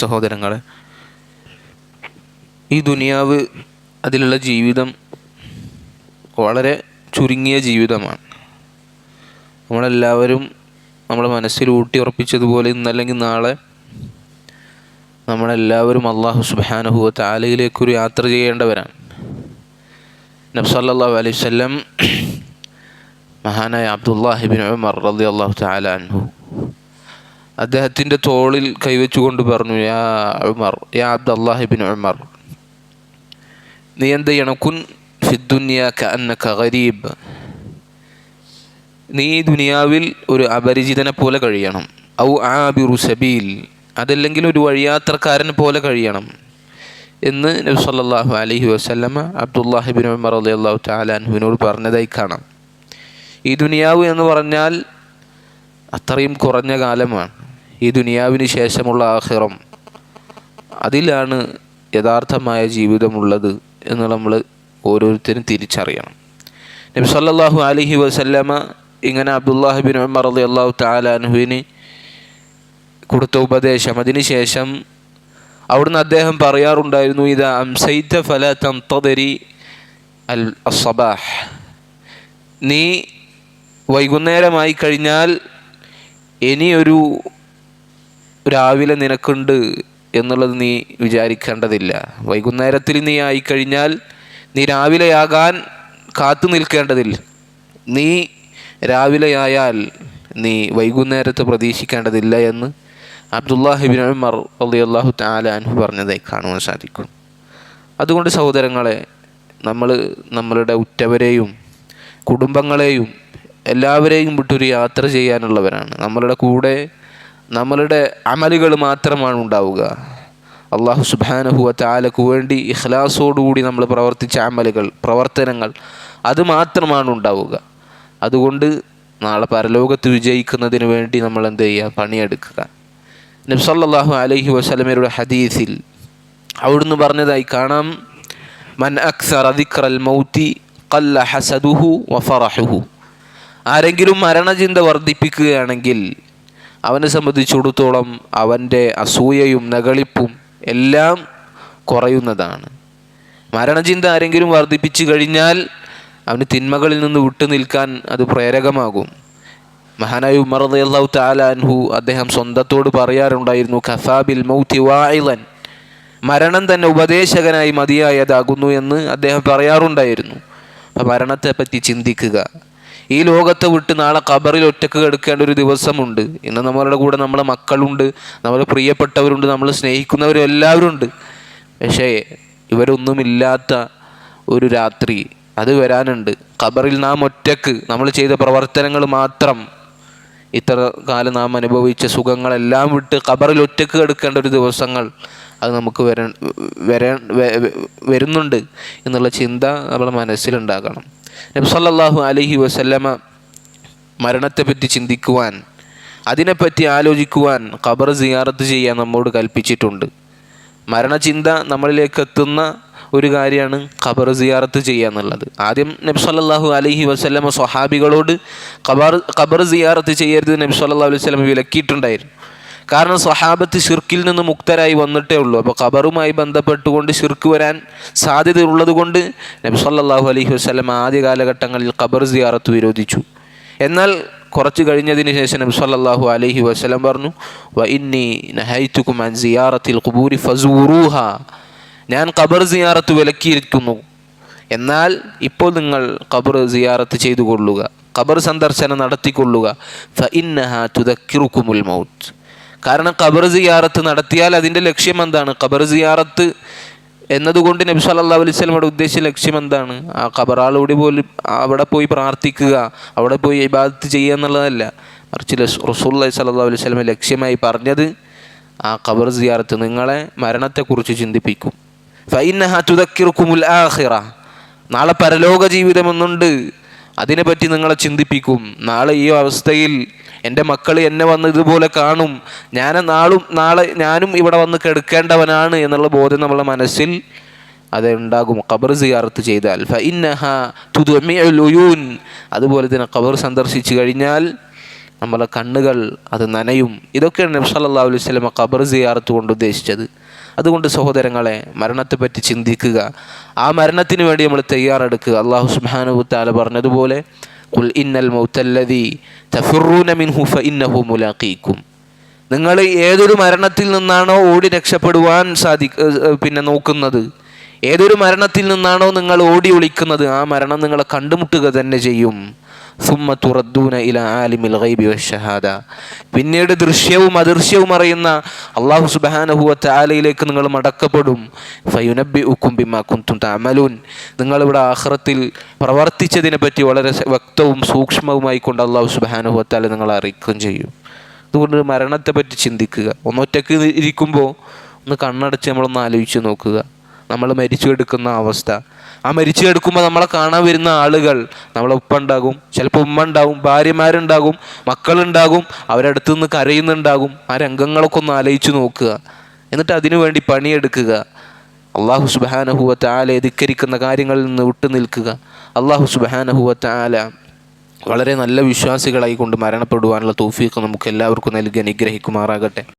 സഹോദരങ്ങളെ, ഈ ദുനിയാവ്, അതിലുള്ള ജീവിതം വളരെ ചുരുങ്ങിയ ജീവിതമാണ്. നമ്മളെല്ലാവരും നമ്മുടെ മനസ്സിൽ ഊട്ടി ഉറപ്പിച്ചതുപോലെ ഇന്നല്ലെങ്കിൽ നാളെ നമ്മളെല്ലാവരും അല്ലാഹു സുബ്ഹാനഹു വ തആലയിലേക്കൊരു യാത്ര ചെയ്യേണ്ടവരാണ്. നബി സല്ലല്ലാഹു അലൈഹി വസല്ലം മഹാനായ അബ്ദുല്ലാഹി ഇബ്നു ഉമർ റളിയല്ലാഹു തആല അൻഹു അദ്ദേഹത്തിൻ്റെ തോളിൽ കൈവച്ചുകൊണ്ട് പറഞ്ഞു, യാ ഉമർ, യാ അബ്ദുല്ലാഹി ഇബ്നു ഉമർ, നീ എന്ത് ചെയ്യണം? കുൻ ഫിദ്ദുനിയ കഅന്നക ഗരീബ്, നീ ദുനിയാവിൽ ഒരു അപരിചിതനെ പോലെ കഴിയണം. ഔ ആബിറു സബീൽ, അതല്ലെങ്കിൽ ഒരു വഴിയാത്രക്കാരനെ പോലെ കഴിയണം എന്ന് നബി സല്ലല്ലാഹു അലൈഹി വസല്ലമ അബ്ദുല്ലാഹി ഇബ്നു ഉമർ റളിയല്ലാഹു തആല അൻഹുവിനോട് പറഞ്ഞതായി കാണാം. ഈ ദുനിയാവ് എന്ന് പറഞ്ഞാൽ അത്രയും കുറഞ്ഞ കാലമാണ്. ഈ ദുനിയാവിന് ശേഷമുള്ള ആഖിറം, അതിലാണ് യഥാർത്ഥമായ ജീവിതമുള്ളത് എന്ന് നമ്മൾ ഓരോരുത്തരും തിരിച്ചറിയണം. നബി സല്ലല്ലാഹു അലൈഹി വസല്ലമ ഇങ്ങനെ അബ്ദുല്ലാഹി ഇബ്നു ഉമർ റളിയല്ലാഹു തആല അൻഹുവിന് കൊടുത്ത ഉപദേശം, അതിനുശേഷം അവിടുന്ന് അദ്ദേഹം പറയാറുണ്ടായിരുന്നു, ഇദാ അംസൈത ഫലാ തൻതദിരി അസ്സബാഹ്, നീ വൈകുന്നേരമായി കഴിഞ്ഞാൽ ഇനിയൊരു രാവിലെ നിനക്കുണ്ട് എന്നുള്ളത് നീ വിചാരിക്കേണ്ടതില്ല. വൈകുന്നേരത്തിൽ നീ ആയിക്കഴിഞ്ഞാൽ നീ രാവിലെയാകാൻ കാത്തു നിൽക്കേണ്ടതില്ല. നീ രാവിലെയായാൽ നീ വൈകുന്നേരത്ത് പ്രതീക്ഷിക്കേണ്ടതില്ല എന്ന് അബ്ദുല്ലാഹി ഇബ്നു ഉമർ റളിയല്ലാഹു തആല അൻഹു പറഞ്ഞതായി കാണുവാൻ സാധിക്കും. അതുകൊണ്ട് സഹോദരങ്ങളെ, നമ്മൾ നമ്മളുടെ ഉറ്റവരെയും കുടുംബങ്ങളെയും എല്ലാവരെയും വിട്ടൊരു യാത്ര ചെയ്യാനുള്ളവരാണ്. നമ്മളുടെ കൂടെ നമ്മളുടെ അമലുകൾ മാത്രമാണ് ഉണ്ടാവുക. അല്ലാഹു സുബ്ഹാനഹു വ തആലക്ക് വേണ്ടി ഇഖ്ലാസോടുകൂടി നമ്മൾ പ്രവർത്തിച്ച പ്രവർത്തനങ്ങൾ അത് മാത്രമാണ് ഉണ്ടാവുക. അതുകൊണ്ട് നാളെ പരലോകത്ത് വിജയിക്കുന്നതിന് വേണ്ടി നമ്മൾ എന്ത് ചെയ്യുക? പണിയെടുക്കുക. നബി സല്ലല്ലാഹു അലൈഹി വസല്ലമയുടെ ഹദീസിൽ അവിടുന്ന് പറഞ്ഞതായി കാണാം, മൻ അക്സറ ദിക്റൽ മൗതി ഖല്ല ഹസദുഹു വ ഫറഹുഹു, ആരെങ്കിലും മരണചിന്ത വർദ്ധിപ്പിക്കുകയാണെങ്കിൽ അവനെ സംബന്ധിച്ചിടത്തോളം അവൻ്റെ അസൂയയും നകളിപ്പും എല്ലാം കുറയുന്നതാണ്. മരണചിന്ത ആരെങ്കിലും വർദ്ധിപ്പിച്ചു കഴിഞ്ഞാൽ അവന് തിന്മകളിൽ നിന്ന് വിട്ടു നിൽക്കാൻ അത് പ്രേരകമാകും. മഹാനായ ഉമർ റളിയല്ലാഹു തആല അൻഹു അദ്ദേഹം സ്വന്തത്തോട് പറയാറുണ്ടായിരുന്നു, കഫാ ബിൽ മൗതി വാഇളൻ, മരണം തന്നെ ഉപദേശകനായി മതിയായതാകുന്നു എന്ന് അദ്ദേഹം പറയാറുണ്ടായിരുന്നു. അപ്പം മരണത്തെപ്പറ്റി ചിന്തിക്കുക. ഈ ലോകത്തെ വിട്ട് നാളെ ഖബറിൽ ഒറ്റക്ക് കിടക്കേണ്ട ഒരു ദിവസമുണ്ട്. ഇന്ന് നമ്മളുടെ കൂടെ നമ്മളെ മക്കളുണ്ട്, നമ്മളെ പ്രിയപ്പെട്ടവരുണ്ട്, നമ്മൾ സ്നേഹിക്കുന്നവരും എല്ലാവരും ഉണ്ട്. പക്ഷേ ഇവരൊന്നുമില്ലാത്ത ഒരു രാത്രി അത് വരാനുണ്ട്. ഖബറിൽ നാം ഒറ്റക്ക് നമ്മൾ ചെയ്ത പ്രവർത്തനങ്ങൾ മാത്രം, ഇത്ര കാലം നാം അനുഭവിച്ച സുഖങ്ങളെല്ലാം വിട്ട് ഖബറിൽ ഒറ്റക്ക് കിടക്കേണ്ട ഒരു ദിവസങ്ങൾ അത് നമുക്ക് വരുന്നുണ്ട് എന്നുള്ള ചിന്ത നമ്മുടെ മനസ്സിലുണ്ടാകണം. നബി സല്ലല്ലാഹു അലൈഹി വസല്ലമ മരണത്തെപ്പറ്റി ചിന്തിക്കുവാൻ, അതിനെപ്പറ്റി ആലോചിക്കുവാൻ, ഖബർ സിയാറത്ത് ചെയ്യാൻ നമ്മോട് കൽപ്പിച്ചിട്ടുണ്ട്. മരണചിന്ത നമ്മളിലേക്ക് എത്തുന്ന ഒരു കാര്യമാണ് ഖബർ സിയാറത്ത് ചെയ്യുക എന്നുള്ളത്. ആദ്യം നബി സല്ലല്ലാഹു അലൈഹി വസല്ലമ സ്വഹാബികളോട് ഖബർ സിയാറത്ത് ചെയ്യരുത് നബി സല്ലല്ലാഹു അലൈഹി വസല്ലമ വിലക്കിയിട്ടുണ്ടായിരുന്നു. കാരണം സ്വഹാബത്ത് ശിർക്കിൽ നിന്ന് മുക്തരായി വന്നിട്ടേ ഉള്ളൂ. അപ്പോൾ ഖബറുമായി ബന്ധപ്പെട്ടുകൊണ്ട് ശിർക്ക് വരാൻ സാധ്യതയുള്ളത് കൊണ്ട് നബി സല്ലല്ലാഹു അലൈഹി വസല്ലമ ആദ്യ കാലഘട്ടങ്ങളിൽ ഖബർ സിയാറത്ത് വിരോധിച്ചു. എന്നാൽ കുറച്ച് കഴിഞ്ഞതിന് ശേഷം നബി സല്ലല്ലാഹു അലൈഹി വസല്ലം പറഞ്ഞു, വ ഇന്നി നഹൈതുകും അൻ സിയാറത്തിൽ ഖുബൂരി ഫസൂറൂഹ, ഞാൻ ഖബർ സിയാറത്ത് വിലക്കിയിരിക്കുന്നു, എന്നാൽ ഇപ്പോൾ നിങ്ങൾ ഖബർ സിയാറത്ത് ചെയ്തു കൊള്ളുക, ഖബർ സന്ദർശനം നടത്തിക്കൊള്ളുക. ഫ ഇന്നഹാ തുദക്കിറുകുമുൽ മൗത്ത്, കാരണം ഖബർ സിയാറത്ത് നടത്തിയാൽ അതിൻ്റെ ലക്ഷ്യം എന്താണ്? ഖബർ സിയാറത്ത് എന്നതുകൊണ്ട് നബി സല്ലല്ലാഹു അലൈഹി വസല്ലമയുടെ ഉദ്ദേശ ലക്ഷ്യം എന്താണ്? ആ ഖബറാളോട് പോലും അവിടെ പോയി പ്രാർത്ഥിക്കുക, അവിടെ പോയി ഇബാദത്ത് ചെയ്യുക എന്നുള്ളതല്ല. മറിച്ച് റസൂലുള്ളാഹി സ്വല്ലല്ലാഹു അലൈഹി വസല്ലം ലക്ഷ്യമായി പറഞ്ഞത് ആ ഖബർ സിയാറത്ത് നിങ്ങളെ മരണത്തെക്കുറിച്ച് ചിന്തിപ്പിക്കും. ഫഇന്നഹാ തുദക്കിറുകുമുൽ ആഖിറ, നാളെ പരലോക ജീവിതമെന്നുണ്ട്, അതിനെപ്പറ്റി നിങ്ങളെ ചിന്തിപ്പിക്കും. നാളെ ഈ അവസ്ഥയിൽ എൻ്റെ മക്കൾ എന്നെ വന്ന് ഇതുപോലെ കാണും, നാളെ ഞാനും ഇവിടെ വന്ന് കിടക്കേണ്ടവനാണ് എന്നുള്ള ബോധം നമ്മളെ മനസ്സിൽ അത് ഉണ്ടാകും ഖബർ സിയാറത്ത് ചെയ്താൽ. ഫഇന്നഹാ തുദ്മിഉൽ ഉയൂൻ, അതുപോലെ തന്നെ ഖബർ സന്ദർശിച്ചു കഴിഞ്ഞാൽ നമ്മളെ കണ്ണുകൾ അത് നനയും. ഇതൊക്കെയാണ് നബി സല്ലല്ലാഹു അലൈഹി വസല്ലം ഖബർ സിയാറത്ത് കൊണ്ട് ഉദ്ദേശിച്ചത്. അതുകൊണ്ട് സഹോദരങ്ങളെ, മരണത്തെപ്പറ്റി ചിന്തിക്കുക, ആ മരണത്തിന് വേണ്ടി നമ്മൾ തയ്യാറെടുക്കുക. അല്ലാഹു സുബ്ഹാനഹു വ തആല പറഞ്ഞതുപോലെ ഖുൽ ഇന്നൽ മൗതല്ലദീ തഫിറൂന മിൻഹു ഫഇന്നഹു മുലാഖീകും. നിങ്ങൾ ഏതൊരു മരണത്തിൽ നിന്നാണോ ഓടി രക്ഷപ്പെടുവാൻ നോക്കുന്നത്, ഏതൊരു മരണത്തിൽ നിന്നാണോ നിങ്ങൾ ഓടി ഒളിക്കുന്നത്, ആ മരണം നിങ്ങളെ കണ്ടുമുട്ടുക തന്നെ ചെയ്യും. സുമ്മ തുറദ്ദൂന ഇലാ ആലിമിൽ ഗൈബി വശഹാദ. പിന്നീട് ദൃശ്യവും അദൃശ്യവും അറിയുന്ന അല്ലാഹു സുബ്ഹാനഹു വ തആലയിലേക്ക് നിങ്ങൾ മടക്കപ്പെടും. ഫയുനബ്ബിഉക്കും ബിമാ കുൻതും തഅമലൂൻ. നിങ്ങളിവിടെ ആഖിറത്തിൽ പ്രവർത്തിച്ചതിനെ പറ്റി വളരെ വ്യക്തവും സൂക്ഷ്മവുമായി കൊണ്ട് അല്ലാഹു സുബ്ഹാനഹു വ തആല നിങ്ങളെ അറിയിക്കുകയും ചെയ്യും. അതുകൊണ്ട് മരണത്തെ പറ്റി ചിന്തിക്കുക. ഒന്നൊറ്റയ്ക്ക് ഇരിക്കുമ്പോൾ ഒന്ന് കണ്ണടച്ച് നമ്മളൊന്ന് ആലോചിച്ച് നോക്കുക. നമ്മൾ മരിച്ചു കിടക്കുന്ന അവസ്ഥ, ആ മരിച്ചു കിടക്കുമ്പോൾ നമ്മളെ കാണാൻ വരുന്ന ആളുകൾ, നമ്മളെ ഉപ്പ ഉണ്ടാകും, ചിലപ്പോൾ ഉമ്മ ഉണ്ടാകും, ഭാര്യമാരുണ്ടാകും, മക്കളുണ്ടാകും, അവരടുത്ത് നിന്ന് കരയുന്നുണ്ടാകും. ആ രംഗങ്ങളൊക്കെ ഒന്ന് ആലോചിച്ച് നോക്കുക. എന്നിട്ട് അതിനു വേണ്ടി പണിയെടുക്കുക. അല്ലാഹു സുബ്ഹാനഹു വ തആലയെ ധിക്കരിക്കുന്ന കാര്യങ്ങളിൽ നിന്ന് വിട്ടു നിൽക്കുക. അല്ലാഹു സുബ്ഹാനഹു വ തആല വളരെ നല്ല വിശ്വാസികളായി കൊണ്ട് മരണപ്പെടുവാനുള്ള തൗഫീഖ് നമുക്ക് എല്ലാവർക്കും നൽകി അനുഗ്രഹിക്കുമാറാകട്ടെ.